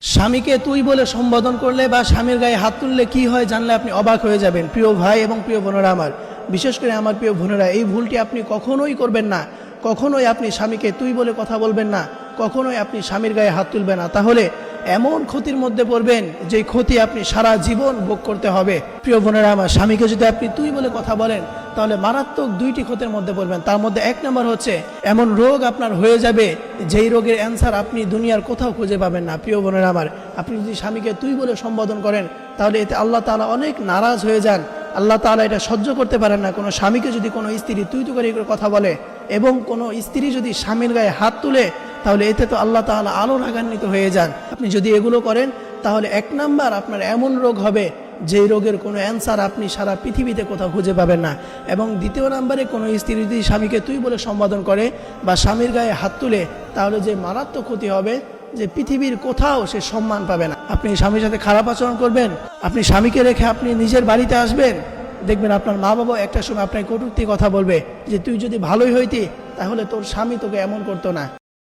স্বামীকে তুই বলে সম্বোধন করলে বা স্বামীর গায়ে হাত তুললে কি হয় জানলে আপনি অবাক হয়ে যাবেন। প্রিয় ভাই এবং প্রিয় বোনেরা আমার, বিশেষ করে আমার প্রিয় বোনেরা, এই ভুলটি আপনি কখনোই করবেন না। কখনোই আপনি স্বামীকে তুই বলে কথা বলবেন না, কখনোই আপনি স্বামীর গায়ে হাত তুলবেন না। তাহলে এমন ক্ষতির মধ্যে পড়বেন যে ক্ষতি আপনি সারা জীবন ভোগ করতে হবে। প্রিয় বোনেরা আমার, স্বামীকে যদি আপনি তুই বলে কথা বলেন তাহলে মারাত্মক দুইটি ক্ষতির মধ্যে পড়বেন। তার মধ্যে এক নম্বর হচ্ছে এমন রোগ আপনার হয়ে যাবে যেই রোগের অ্যান্সার আপনি দুনিয়ার কোথাও খুঁজে পাবেন না। প্রিয় বোনেরা আমার, আপনি যদি স্বামীকে তুই বলে সম্বোধন করেন তাহলে এতে আল্লাহ তাআলা অনেক নারাজ হয়ে যান। আল্লাহ তাআলা এটা সহ্য করতে পারেন না। কোনো স্বামীকে যদি কোনো স্ত্রী তুই করে কথা বলে এবং কোনো স্ত্রী যদি স্বামীর গায়ে হাত তুলে তাহলে এতে তো আল্লাহ তাআলা আরও রাগান্বিত হয়ে যান। আপনি যদি এগুলো করেন তাহলে এক নাম্বার আপনার এমন রোগ হবে যেই রোগের কোনো অ্যান্সার আপনি সারা পৃথিবীতে কোথাও খুঁজে পাবেন না। এবং দ্বিতীয় নাম্বারে কোনো স্ত্রী যদি স্বামীকে তুই বলে সম্বোধন করে বা স্বামীর গায়ে হাত তুলে তাহলে যে মারাত্মক ক্ষতি হবে যে পৃথিবীর কোথাও সে সম্মান পাবে না। আপনি স্বামীর সাথে খারাপ আচরণ করবেন, আপনি স্বামীকে রেখে আপনি নিজের বাড়িতে আসবেন, দেখবেন আপনার মা বাবা একটা সময় আপনাকে কটূক্তি কথা বলবে যে তুই যদি ভালোই হইতি তাহলে তোর স্বামী তোকে এমন করতো না।